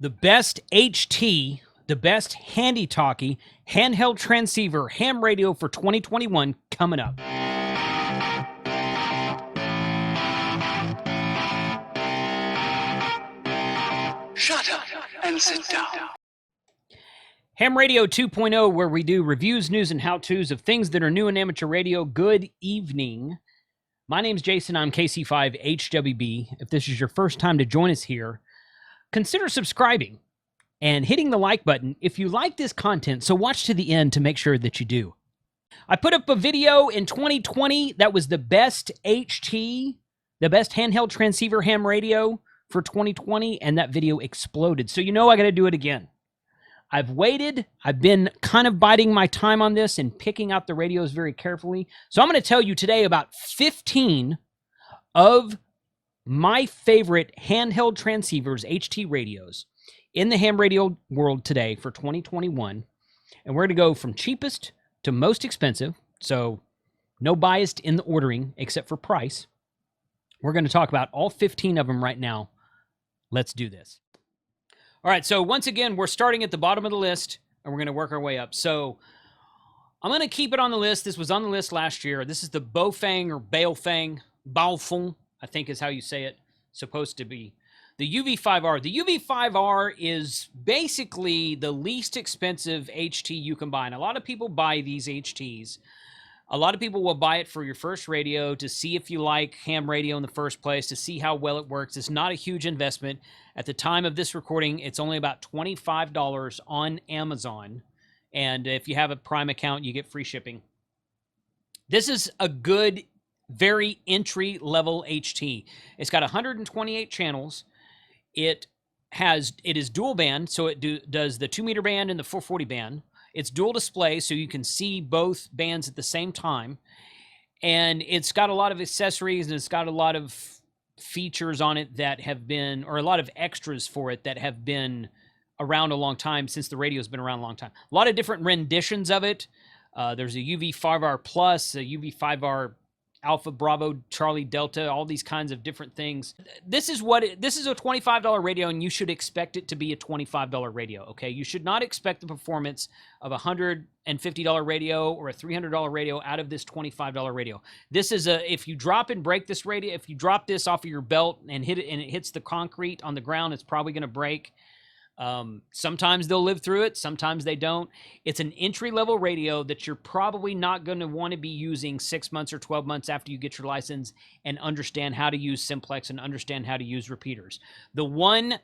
The best HT, the best handy-talkie handheld transceiver ham radio for 2021 coming up. Shut up and sit down. Ham Radio 2.0, where we do reviews, news, and how-tos of things that are new in amateur radio. Good evening. My name's Jason. I'm KC5HWB. If this is your first time to join us here, consider subscribing and hitting the like button if you like this content, so watch to the end to make sure that you do. I put up a video in 2020 that was the best HT, the best handheld transceiver ham radio for 2020, and that video exploded. So you know I got to do it again. I've waited. I've been kind of biding my time on this and picking out the radios very carefully. So I'm going to tell you today about 15 of my favorite handheld transceivers, HT radios, in the ham radio world today for 2021. And we're going to go from cheapest to most expensive. So no bias in the ordering except for price. We're going to talk about all 15 of them right now. Let's do this. All right, so once again, we're starting at the bottom of the list, and we're going to work our way up. So I'm going to keep it on the list. This was on the list last year. This is the Baofeng or Baofeng, I think is how you say it, supposed to be. The UV5R. The UV5R is basically the least expensive HT you can buy. And a lot of people buy these HTs. A lot of people will buy it for your first radio to see if you like ham radio in the first place, to see how well it works. It's not a huge investment. At the time of this recording, it's only about $25 on Amazon. And if you have a Prime account, you get free shipping. This is a good, very entry-level HT. It's got 128 channels. It is dual band, so it does the 2-meter band and the 440 band. It's dual display, so you can see both bands at the same time. And it's got a lot of accessories, and it's got a lot of features on it that have been, or a lot of extras for it that have been around a long time, since the radio's been around a long time. A lot of different renditions of it. There's a UV5R Plus, a UV5R Alpha, Bravo, Charlie, Delta, all these kinds of different things. This is a $25 radio, and you should expect it to be a $25 radio, okay? You should not expect the performance of a $150 radio or a $300 radio out of this $25 radio. This is if you drop and break this radio, if you drop this off of your belt and hit it and it hits the concrete on the ground, it's probably going to break. Sometimes they'll live through it. Sometimes they don't. It's an entry-level radio that you're probably not going to want to be using 6 months or 12 months after you get your license and understand how to use simplex and understand how to use repeaters. The one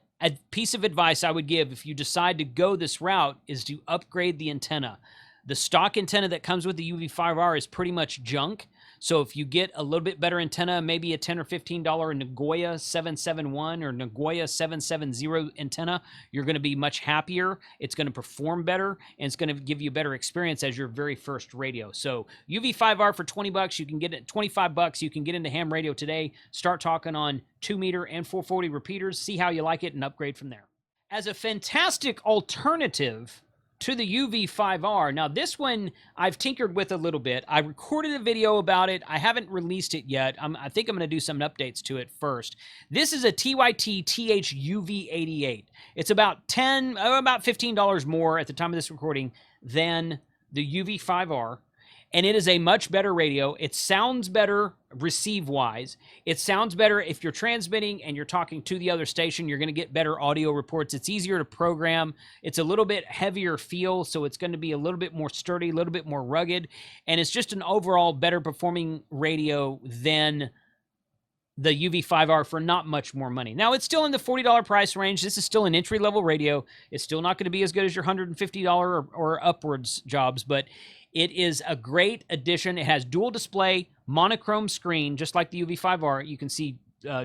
piece of advice I would give if you decide to go this route is to upgrade the antenna. The stock antenna that comes with the UV5R is pretty much junk. So if you get a little bit better antenna, maybe a $10 or $15 Nagoya 771 or Nagoya 770 antenna, you're going to be much happier. It's going to perform better, and it's going to give you a better experience as your very first radio. So UV5R for $20, you can get it. $25, you can get into ham radio today. Start talking on 2-meter and 440 repeaters. See how you like it and upgrade from there. As a fantastic alternative to the UV5R. Now, this one I've tinkered with a little bit. I recorded a video about it. I haven't released it yet. I think I'm going to do some updates to it first. This is a TYT TH-UV88. It's about $15 more at the time of this recording than the UV5R. And it is a much better radio. It sounds better receive-wise. It sounds better if you're transmitting and you're talking to the other station. You're going to get better audio reports. It's easier to program. It's a little bit heavier feel, so it's going to be a little bit more sturdy, a little bit more rugged. And it's just an overall better performing radio than the UV5R for not much more money. Now, it's still in the $40 price range. This is still an entry-level radio. It's still not going to be as good as your $150 or upwards jobs, but it is a great addition. It has dual display, monochrome screen, just like the UV5R. You can see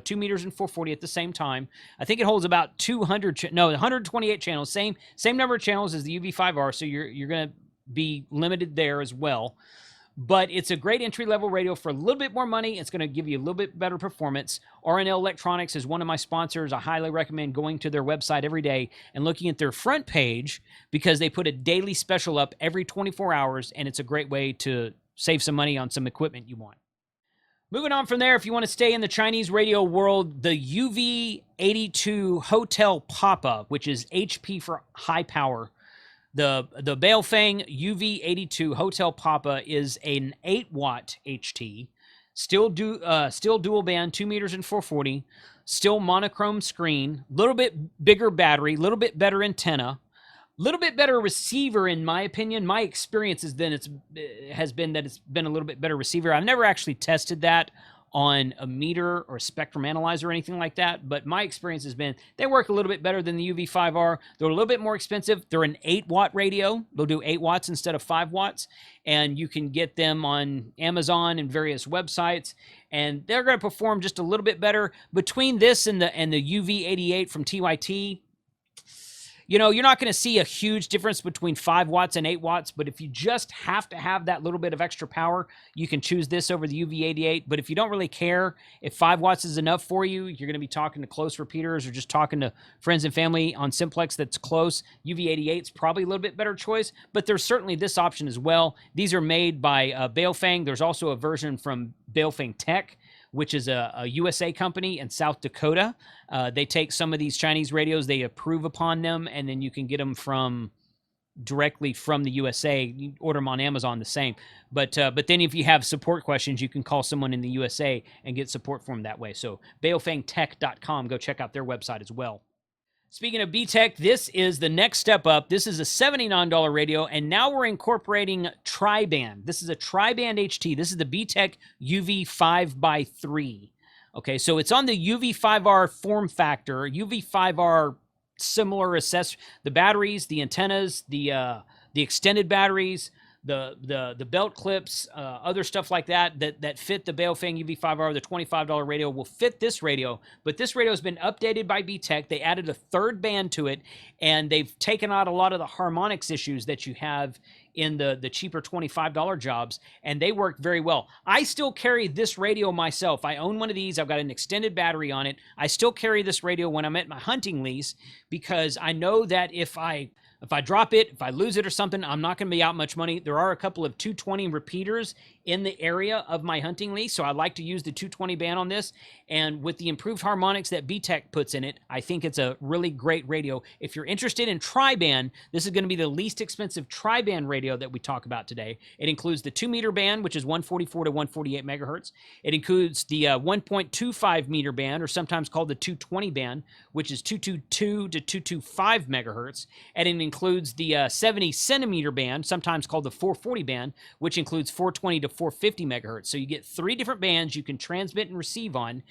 2 meters and 440 at the same time. I think it holds about 128 channels. Same number of channels as the UV5R, so you're going to be limited there as well. But it's a great entry-level radio for a little bit more money. It's going to give you a little bit better performance. RNL Electronics is one of my sponsors. I highly recommend going to their website every day and looking at their front page, because they put a daily special up every 24 hours, and it's a great way to save some money on some equipment you want. Moving on from there, if you want to stay in the Chinese radio world, the UV82 Hotel Papa, which is HP for high power. The Baofeng UV82 Hotel Papa is an 8-watt HT, still dual band, 2 meters and 440, still monochrome screen, little bit bigger battery, little bit better antenna, little bit better receiver, in my opinion. My experience has been that it's been a little bit better receiver. I've never actually tested that on a meter or a spectrum analyzer or anything like that, but my experience has been they work a little bit better than the UV5R. They're a little bit more expensive. They're an 8-watt radio. They'll do 8 watts instead of 5 watts, and you can get them on Amazon and various websites, and they're going to perform just a little bit better. Between this and the UV88 from TYT, you know, you're not going to see a huge difference between 5 watts and 8 watts, but if you just have to have that little bit of extra power, you can choose this over the UV88. But if you don't really care, if 5 watts is enough for you, you're going to be talking to close repeaters or just talking to friends and family on simplex that's close, UV88 is probably a little bit better choice, but there's certainly this option as well. These are made by Baofeng. There's also a version from Baofeng Tech, which is a USA company in South Dakota. They take some of these Chinese radios, they approve upon them, and then you can get them directly from the USA. You order them on Amazon the same. But then if you have support questions, you can call someone in the USA and get support from them that way. So baofengtech.com, go check out their website as well. Speaking of B-Tech, this is the next step up. This is a $79 radio, and now we're incorporating tri-band. This is a tri-band HT. This is the B-Tech UV5x3. Okay, so it's on the UV5R form factor. UV5R similar the batteries, the antennas, the extended batteries, the belt clips, other stuff like that fit the Baofeng UV5R. The $25 radio will fit this radio, but this radio has been updated by B-Tech. They added a third band to it, and they've taken out a lot of the harmonics issues that you have in the cheaper $25 jobs, and they work very well. I still carry this radio myself. I own one of these. I've got an extended battery on it. I still carry this radio when I'm at my hunting lease because I know that if I drop it, if I lose it or something, I'm not going to be out much money. There are a couple of 220 repeaters in the area of my hunting lease, so I like to use the 220 band on this. And with the improved harmonics that B-Tech puts in it, I think it's a really great radio. If you're interested in tri-band, this is going to be the least expensive tri-band radio that we talk about today. It includes the 2-meter band, which is 144 to 148 megahertz. It includes the 1.25 meter band, or sometimes called the 220 band, which is 222 to 225 megahertz. And it includes the 70 centimeter band, sometimes called the 440 band, which includes 420 to 450 megahertz. So you get 3 different bands you can transmit and receive on,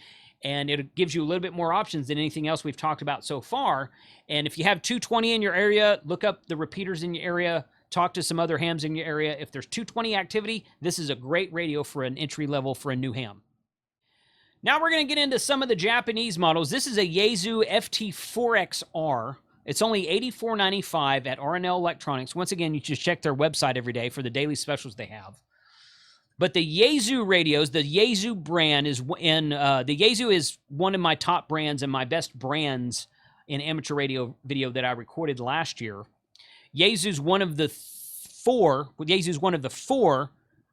and it gives you a little bit more options than anything else we've talked about so far. And if you have 220 in your area, look up the repeaters in your area, talk to some other hams in your area. If there's 220 activity, this is a great radio for an entry level for a new ham. Now we're going to get into some of the Japanese models. This is a Yaesu FT4XR. It's only $84.95 at RNL Electronics. Once again, you just check their website every day for the daily specials they have. But the Yaesu radios, the Yaesu brand the Yaesu is one of my top brands and my best brands in amateur radio video that I recorded last year. Yaesu's one of the four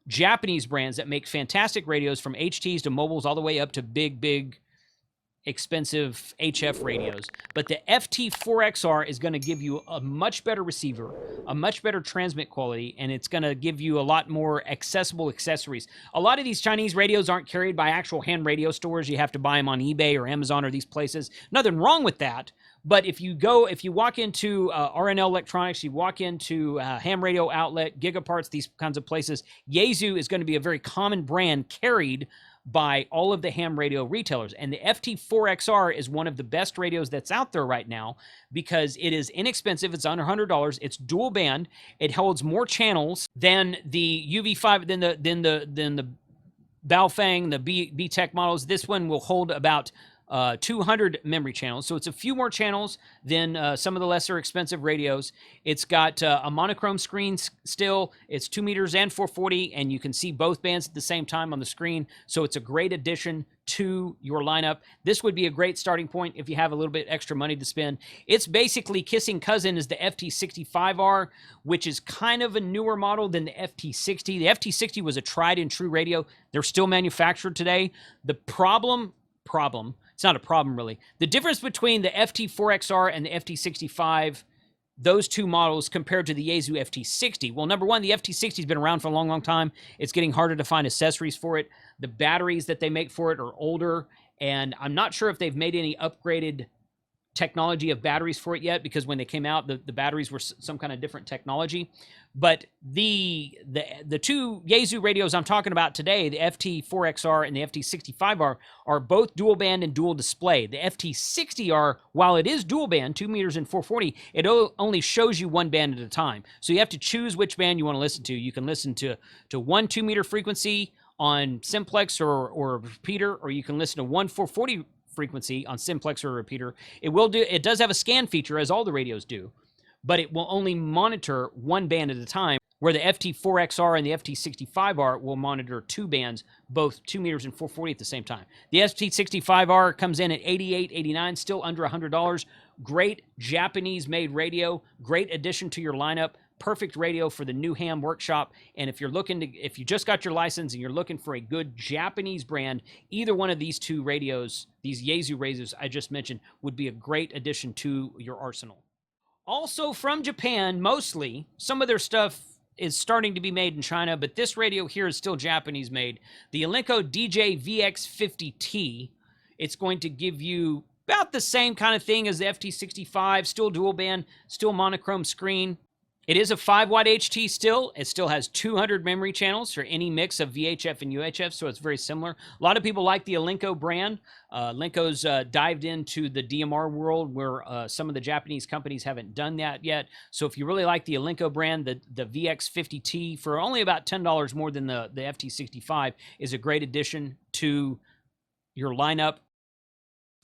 Japanese brands that make fantastic radios, from HTs to mobiles all the way up to big expensive HF radios. But the FT4XR is going to give you a much better receiver, a much better transmit quality, and it's going to give you a lot more accessible accessories. A lot of these Chinese radios aren't carried by actual ham radio stores. You have to buy them on eBay or Amazon or these places. Nothing wrong with that. But if you walk into RNL Electronics, you walk into Ham Radio Outlet, Gigaparts, these kinds of places, Yaesu is going to be a very common brand carried by all of the ham radio retailers. And the FT4XR is one of the best radios that's out there right now because it is inexpensive. It's under $100. It's dual band. It holds more channels than the UV5, than the Baofeng, the B-Tech models. This one will hold about 200 memory channels. So it's a few more channels than some of the lesser expensive radios. It's got a monochrome screen still. It's 2 meters and 440, and you can see both bands at the same time on the screen. So it's a great addition to your lineup. This would be a great starting point if you have a little bit extra money to spend. It's basically kissing cousin is the FT65R, which is kind of a newer model than the FT60. The FT60 was a tried and true radio. They're still manufactured today. The problem, it's not a problem really. The difference between the FT4XR and the FT65, those two models compared to the Yaesu FT60. Well, number one, the FT60 has been around for a long, long time. It's getting harder to find accessories for it. The batteries that they make for it are older, and I'm not sure if they've made any upgraded technology of batteries for it yet, because when they came out, the batteries were some kind of different technology. But the two Yaesu radios I'm talking about today, the FT4XR and the FT65R, are both dual band and dual display. The FT60R, while it is dual band, 2 meters and 440, it only shows you one band at a time. So you have to choose which band you want to listen to. You can listen to one 2 meter frequency on simplex or a repeater, or you can listen to one 440 frequency on simplex or a repeater. It does have a scan feature, as all the radios do, but it will only monitor one band at a time, where the FT4XR and the FT65R will monitor two bands, both 2 meters and 440 at the same time. The FT65R comes in at $88, $89, still under $100. Great Japanese-made radio, great addition to your lineup. Perfect radio for the new ham workshop. And if you just got your license and you're looking for a good Japanese brand, either one of these two radios, these Yaesu radios I just mentioned, would be a great addition to your arsenal. Also from Japan, mostly, some of their stuff is starting to be made in China, but this radio here is still Japanese made. The Elenco DJ VX50T. It's going to give you about the same kind of thing as the FT65, still dual band, still monochrome screen. It is a 5-watt HT still. It still has 200 memory channels for any mix of VHF and UHF, so it's very similar. A lot of people like the Elenco brand. Elenco's dived into the DMR world, where some of the Japanese companies haven't done that yet. So if you really like the Elenco brand, the VX50T, for only about $10 more than the FT65, is a great addition to your lineup.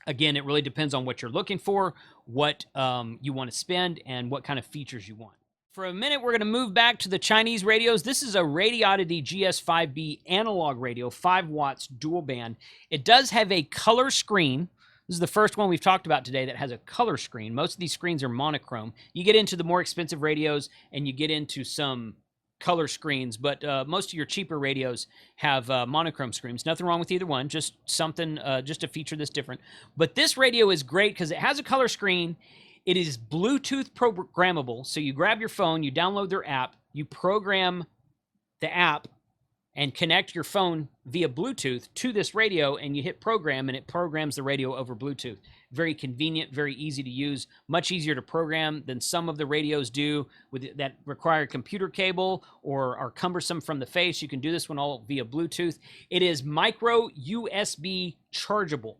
Again, it really depends on what you're looking for, what you want to spend, and what kind of features you want. For a minute, we're going to move back to the Chinese radios. This is a Radioddity GS5B analog radio, 5 watts, dual band. It does have a color screen. This is the first one we've talked about today that has a color screen. Most of these screens are monochrome. You get into the more expensive radios and you get into some color screens, but most of your cheaper radios have monochrome screens. Nothing wrong with either one, just something, just a feature that's different. But this radio is great because it has a color screen. It is Bluetooth programmable, so you grab your phone, you download their app, you program the app and connect your phone via Bluetooth to this radio, and you hit program, and it programs the radio over Bluetooth. Very convenient, very easy to use, much easier to program than some of the radios do that require a computer cable or are cumbersome from the face. You can do this one all via Bluetooth. It is micro USB chargeable.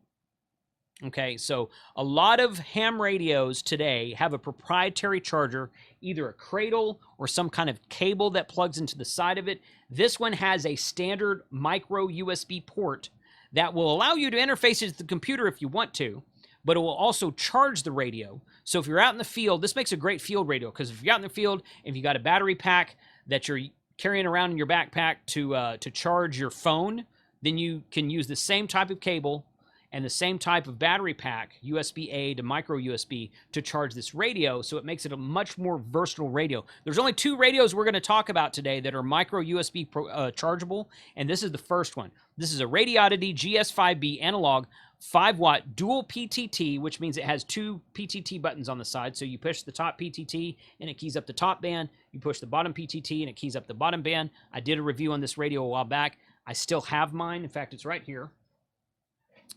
Okay, so a lot of ham radios today have a proprietary charger, either a cradle or some kind of cable that plugs into the side of it. This one has a standard micro USB port that will allow you to interface it to the computer if you want to, but it will also charge the radio. So if you're out in the field, this makes a great field radio, because if you're out in the field, if you got a battery pack that you're carrying around in your backpack to charge your phone, then you can use the same type of cable and the same type of battery pack, USB-A to micro USB, to charge this radio, so it makes it a much more versatile radio. There's only 2 radios we're going to talk about today that are micro USB chargeable, and this is the first one. This is a Radioddity GS5B analog 5-watt dual PTT, which means it has 2 PTT buttons on the side. So you push the top PTT and it keys up the top band. You push the bottom PTT and it keys up the bottom band. I did a review on this radio a while back. I still have mine. In fact, it's right here.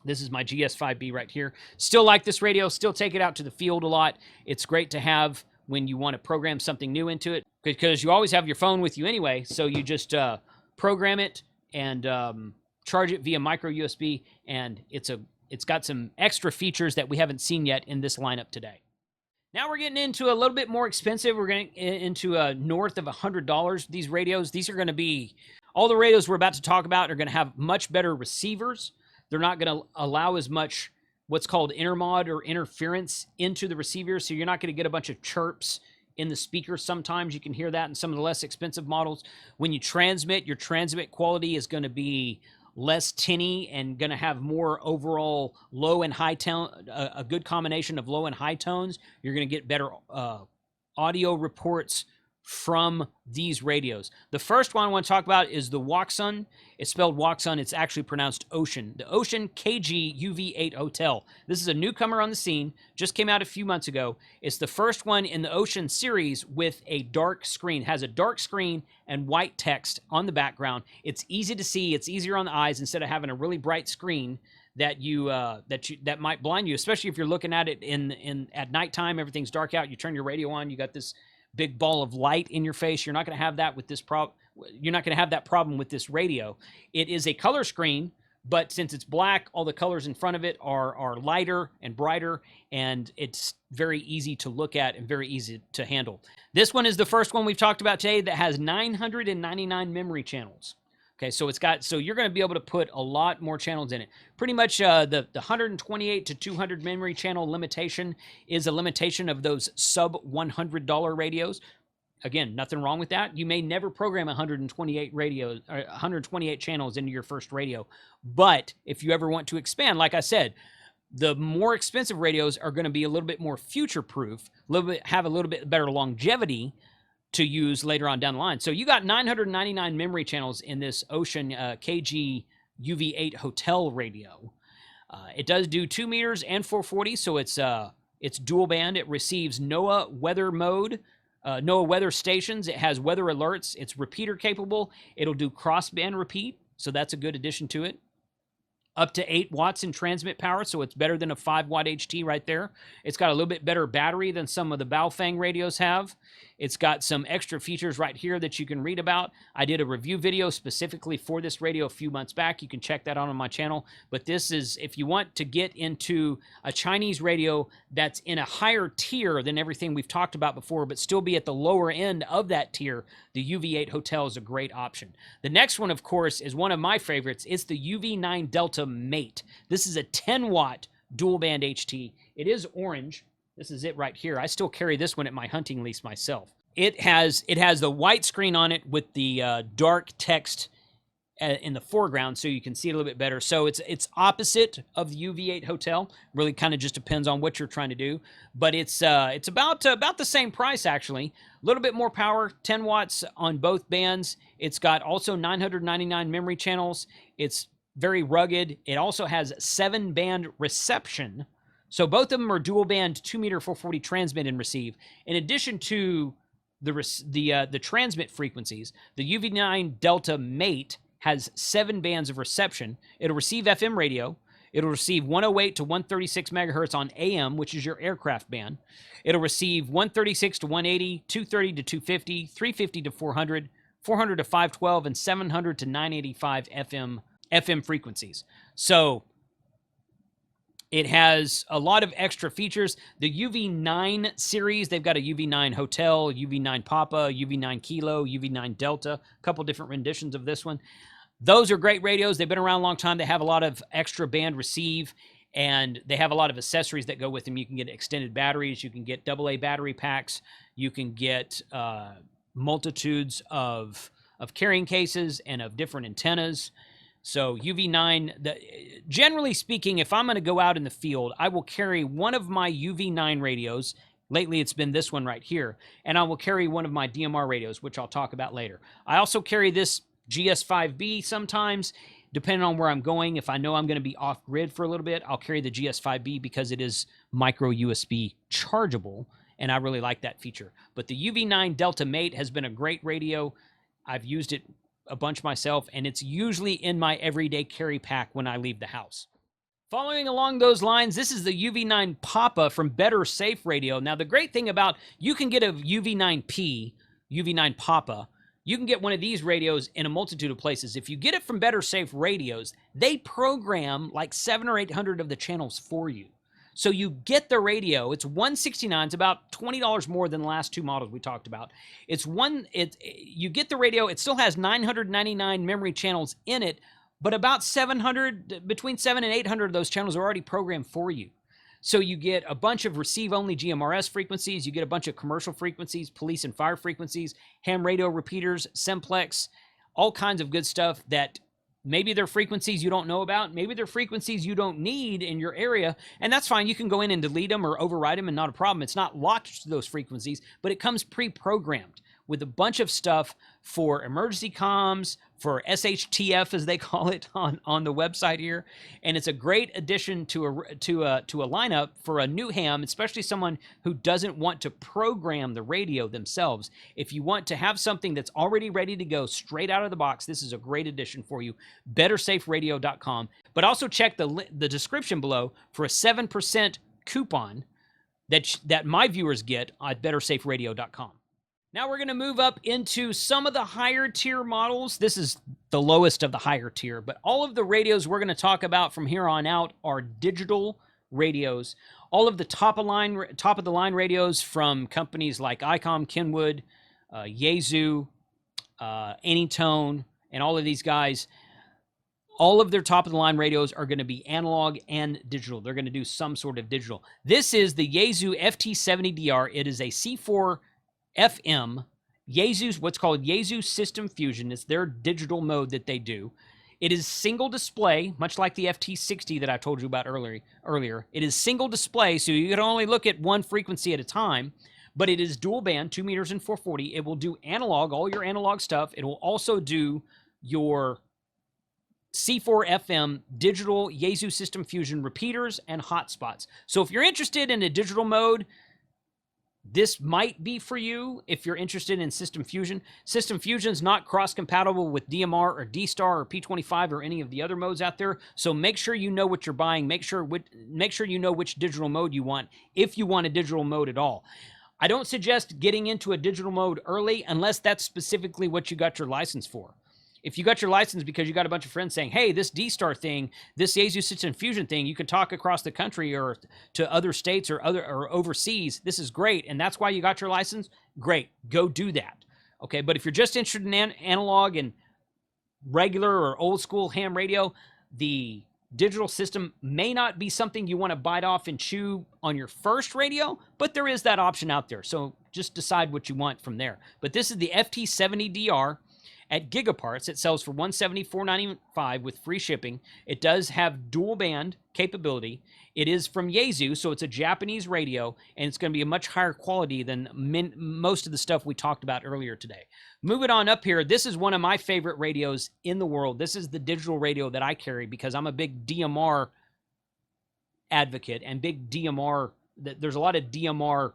This is my GS5B right here. Still like this radio, still take it out to the field a lot. It's great to have when you want to program something new into it, because you always have your phone with you anyway. So you just program it and charge it via micro USB, and it's got some extra features that we haven't seen yet in this lineup today. Now we're getting into a little bit more expensive. We're getting into north of $100. These radios, these are going to be, all the radios we're about to talk about are going to have much better receivers. They're not going to allow as much what's called intermod or interference into the receiver, so you're not going to get a bunch of chirps in the speaker. Sometimes you can hear that in some of the less expensive models. When you transmit, your transmit quality is going to be less tinny and going to have more overall low and high tone, a good combination of low and high tones. You're going to get better audio reports from these radios. The first one I want to talk about is the Waxun. It's spelled Waxun. It's actually pronounced Ocean. The Ocean KG UV8 Hotel. This is a newcomer on the scene. Just came out a few months ago. It's the first one in the Ocean series with a dark screen. It has a dark screen and white text on the background. It's easy to see. It's easier on the eyes instead of having a really bright screen that that might blind you, especially if you're looking at it at nighttime. Everything's dark out. You turn your radio on. You got this big ball of light in your face. You're not going to have that with this You're not going to have that problem with this radio. It is a color screen, but since it's black, all the colors in front of it are lighter and brighter, and it's very easy to look at and very easy to handle. This one is the first one we've talked about today that has 999 memory channels. Okay, so you're going to be able to put a lot more channels in it. Pretty much the 128 to 200 memory channel limitation is a limitation of those sub $100 radios. Again, nothing wrong with that. You may never program 128 channels into your first radio. But if you ever want to expand, like I said, the more expensive radios are going to be a little bit more future-proof, have a little bit better longevity to use later on down the line. So you got 999 memory channels in this Ocean KG UV8 Hotel radio. It does do 2 meters and 440, so it's dual band. It receives NOAA weather mode, NOAA weather stations. It has weather alerts. It's repeater capable. It'll do crossband repeat, so that's a good addition to it. Up to 8 watts in transmit power, so it's better than a 5-watt HT right there. It's got a little bit better battery than some of the Baofeng radios have. It's got some extra features right here that you can read about. I did a review video specifically for this radio a few months back. You can check that out on my channel. But this is, if you want to get into a Chinese radio that's in a higher tier than everything we've talked about before, but still be at the lower end of that tier, the UV8 Hotel is a great option. The next one, of course, is one of my favorites. It's the UV9 Delta Mate. This is a 10-watt dual band HT. It is orange. This is it right here. I still carry this one at my hunting lease myself. It has the white screen on it with the dark text in the foreground, so you can see it a little bit better. So it's opposite of the UV8 Hotel. Really kind of just depends on what you're trying to do. But it's about the same price, actually. A little bit more power, 10 watts on both bands. It's got also 999 memory channels. It's very rugged. It also has 7-band reception. So both of them are dual band 2-meter 440 transmit and receive. In addition to the transmit frequencies, the UV9 Delta Mate has 7 bands of reception. It'll receive FM radio. It'll receive 108 to 136 megahertz on AM, which is your aircraft band. It'll receive 136 to 180, 230 to 250, 350 to 400, 400 to 512, and 700 to 985 FM frequencies. So it has a lot of extra features. The UV9 series, they've got a UV9 Hotel, UV9 Papa, UV9 Kilo, UV9 Delta, a couple different renditions of this one. Those are great radios. They've been around a long time. They have a lot of extra band receive, and they have a lot of accessories that go with them. You can get extended batteries. You can get AA battery packs. You can get multitudes of carrying cases and of different antennas. So UV9, generally speaking, if I'm going to go out in the field, I will carry one of my UV9 radios. Lately, it's been this one right here. And I will carry one of my DMR radios, which I'll talk about later. I also carry this GS5B sometimes, depending on where I'm going. If I know I'm going to be off-grid for a little bit, I'll carry the GS5B because it is micro USB chargeable, and I really like that feature. But the UV9 Delta Mate has been a great radio. I've used it a bunch myself, and it's usually in my everyday carry pack when I leave the house. Following along those lines, this is the UV9 Papa from Better Safe Radio. Now, the great thing about, you can get a UV9P, UV9 Papa. You can get one of these radios in a multitude of places. If you get it from Better Safe Radios, they program like 700 or 800 of the channels for you. So you get the radio. It's $169. It's about $20 more than the last 2 models we talked about. You get the radio. It still has 999 memory channels in it, but about 700, between 7 and 800 of those channels are already programmed for you. So you get a bunch of receive-only GMRS frequencies, you get a bunch of commercial frequencies, police and fire frequencies, ham radio repeaters, simplex, all kinds of good stuff that maybe they're frequencies you don't know about, maybe they're frequencies you don't need in your area, and that's fine. You can go in and delete them or override them and not a problem. It's not locked to those frequencies, but it comes pre-programmed with a bunch of stuff for emergency comms, for SHTF as they call it on the website here, and it's a great addition to a lineup for a new ham, especially someone who doesn't want to program the radio themselves. If you want to have something that's already ready to go straight out of the box, this is a great addition for you. BetterSafeRadio.com, but also check the description below for a 7% coupon that my viewers get at BetterSafeRadio.com. Now we're going to move up into some of the higher tier models. This is the lowest of the higher tier, but all of the radios we're going to talk about from here on out are digital radios. All of the top of the line radios from companies like ICOM, Kenwood, Yaesu, Anytone, and all of these guys, all of their top of the line radios are going to be analog and digital. They're going to do some sort of digital. This is the Yaesu FT70DR. It is a C4 FM, Yaesu's what's called Yaesu System Fusion. It's their digital mode that they do. It is single display, much like the FT60 that I told you about earlier. It is single display, so you can only look at one frequency at a time, but it is dual band, 2 meters and 440. It will do analog, all your analog stuff. It will also do your C4 FM digital Yaesu System Fusion repeaters and hotspots. So if you're interested in a digital mode, this might be for you if you're interested in System Fusion. System Fusion is not cross-compatible with DMR or D-Star or P25 or any of the other modes out there. So make sure you know what you're buying. Make sure you know which digital mode you want, if you want a digital mode at all. I don't suggest getting into a digital mode early unless that's specifically what you got your license for. If you got your license because you got a bunch of friends saying, hey, this D-Star thing, this Yaesu System Fusion thing, you can talk across the country or to other states or overseas, this is great, and that's why you got your license, great, go do that. Okay, but if you're just interested in analog and regular or old school ham radio, the digital system may not be something you want to bite off and chew on your first radio, but there is that option out there. So just decide what you want from there. But this is the FT70DR. At Gigaparts, it sells for $174.95 with free shipping. It does have dual band capability. It is from Yaesu, so it's a Japanese radio, and it's going to be a much higher quality than most of the stuff we talked about earlier today. Moving on up here, this is one of my favorite radios in the world. This is the digital radio that I carry because I'm a big DMR advocate and big DMR. There's a lot of DMR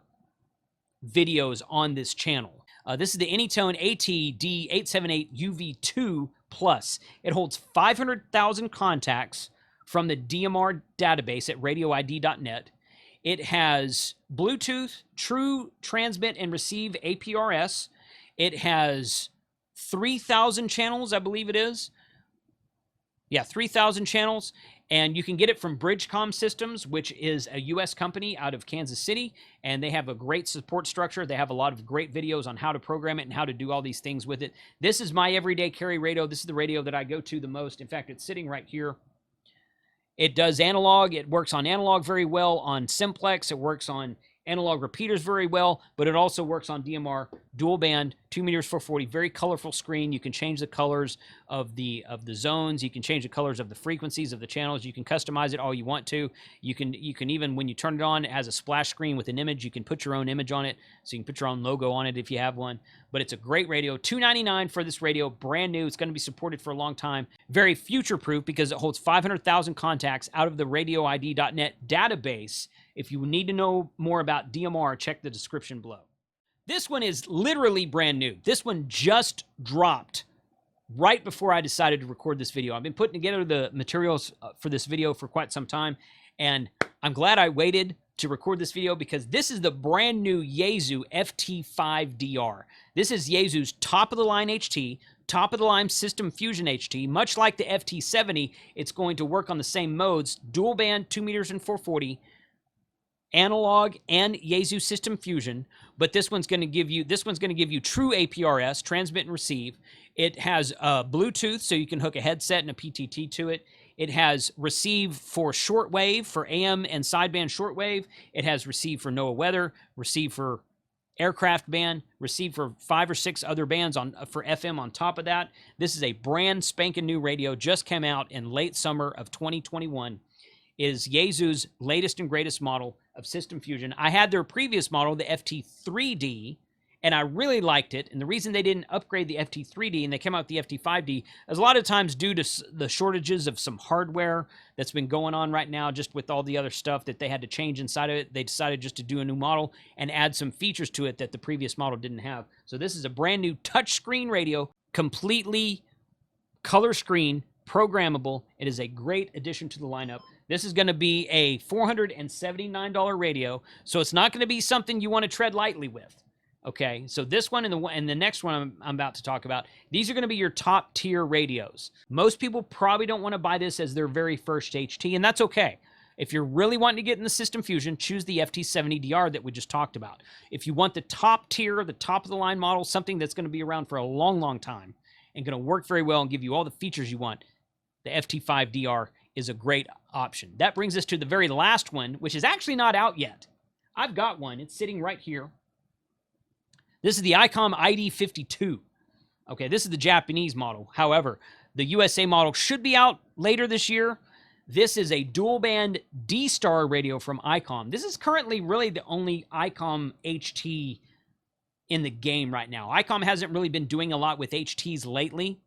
videos on this channel. This is the Anytone AT-D878UV2 Plus. It holds 500,000 contacts from the DMR database at radioid.net. It has Bluetooth, True Transmit and Receive APRS. It has 3,000 channels, I believe it is. Yeah, 3,000 channels. And you can get it from Bridgecom Systems, which is a U.S. company out of Kansas City, and they have a great support structure. They have a lot of great videos on how to program it and how to do all these things with it. This is my everyday carry radio. This is the radio that I go to the most. In fact, it's sitting right here. It does analog. It works on analog very well on simplex. It works on analog repeaters very well, but it also works on DMR, dual band, 2 meters 440, very colorful screen. You can change the colors of the zones. You can change the colors of the frequencies of the channels. You can customize it all you want to. You can even, when you turn it on, it has a splash screen with an image. You can put your own image on it, so you can put your own logo on it if you have one. But it's a great radio. $299 for this radio, brand new. It's going to be supported for a long time. Very future-proof because it holds 500,000 contacts out of the radioid.net database. If you need to know more about DMR, check the description below. This one is literally brand new. This one just dropped right before I decided to record this video. I've been putting together the materials for this video for quite some time, and I'm glad I waited to record this video because this is the brand new Yaesu FT5DR. This is Yaesu's top-of-the-line HT, top-of-the-line System Fusion HT. Much like the FT70, it's going to work on the same modes, dual band, 2 meters and 440, analog and Yaesu System Fusion, but this one's going to give you true APRS, transmit and receive. It has Bluetooth, so you can hook a headset and a PTT to it. It has receive for shortwave, for AM and sideband shortwave. It has receive for NOAA weather, receive for aircraft band, receive for 5 or 6 other bands for FM on top of that. This is a brand spanking new radio, just came out in late summer of 2021. It is Yaesu's latest and greatest model of System Fusion. I had their previous model, the FT3D, and I really liked it. And the reason they didn't upgrade the FT3D and they came out with the FT5D is a lot of times due to the shortages of some hardware that's been going on right now, just with all the other stuff that they had to change inside of it. They decided just to do a new model and add some features to it that the previous model didn't have. So this is a brand new touchscreen radio, completely color screen, programmable. It is a great addition to the lineup. This is going to be a $479 radio, so it's not going to be something you want to tread lightly with. Okay, so this one and the next one I'm about to talk about, these are going to be your top tier radios. Most people probably don't want to buy this as their very first HT, and that's okay. If you're really wanting to get in the System Fusion, choose the FT70DR that we just talked about. If you want the top tier, the top of the line model, something that's going to be around for a long, long time and going to work very well and give you all the features you want, the FT5DR is a great option. That brings us to the very last one, which is actually not out yet. I've got one. It's sitting right here. This is the ICOM ID52. Okay, this is the Japanese model. However, the USA model should be out later this year. This is a dual band D-Star radio from ICOM. This is currently really the only ICOM HT in the game right now. ICOM hasn't really been doing a lot with HTs lately.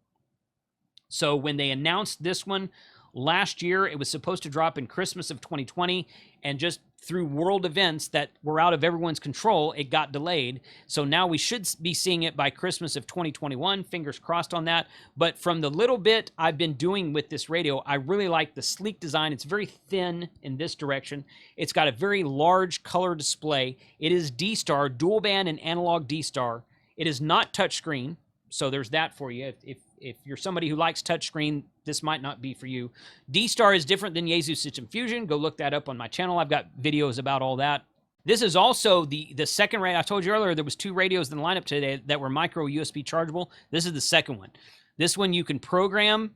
So when they announced this one last year, it was supposed to drop in Christmas of 2020, and just through world events that were out of everyone's control, it got delayed. So now we should be seeing it by Christmas of 2021. Fingers crossed on that. But from the little bit I've been doing with this radio, I really like the sleek design. It's very thin in this direction. It's got a very large color display. It is D-Star, dual band and analog D-Star. It is not touchscreen, so there's that for you. If you're somebody who likes touchscreen, this might not be for you. D-Star is different than Yaesu System Fusion. Go look that up on my channel. I've got videos about all that. This is also the second radio. I told you earlier there was 2 radios in the lineup today that were micro USB chargeable. This is the second one. This one you can program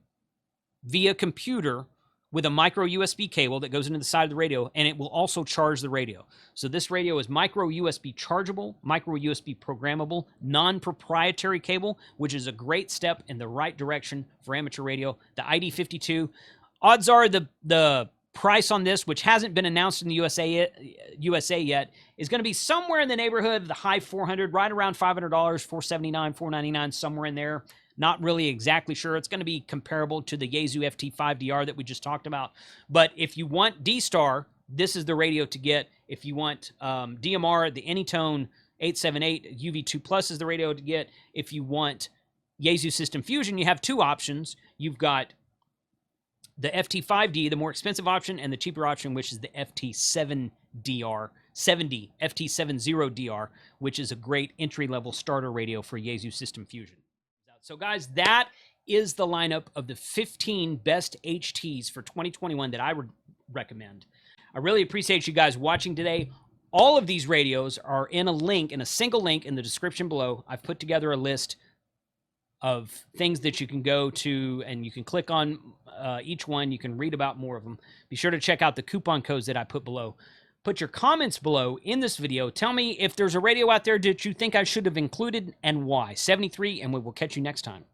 via computer with a micro USB cable that goes into the side of the radio, and it will also charge the radio. So this radio is micro USB chargeable, micro USB programmable, non-proprietary cable, which is a great step in the right direction for amateur radio. The ID52, odds are the price on this, which hasn't been announced in the USA yet, is going to be somewhere in the neighborhood of the high 400, right around $500, $479, $499, somewhere in there. Not really exactly sure. It's going to be comparable to the Yaesu FT5DR that we just talked about. But if you want D-Star, this is the radio to get. If you want DMR, the Anytone 878 UV2 Plus is the radio to get. If you want Yaesu System Fusion, you have 2 options. You've got the FT5D, the more expensive option, and the cheaper option, which is the FT7DR, FT70DR, which is a great entry-level starter radio for Yaesu System Fusion. So guys, that is the lineup of the 15 best HTs for 2021 that I would recommend. I really appreciate you guys watching today. All of these radios are in a single link in the description below. I've put together a list of things that you can go to, and you can click on each one. You can read about more of them. Be sure to check out the coupon codes that I put below. Put your comments below in this video. Tell me if there's a radio out there that you think I should have included and why. 73, and we will catch you next time.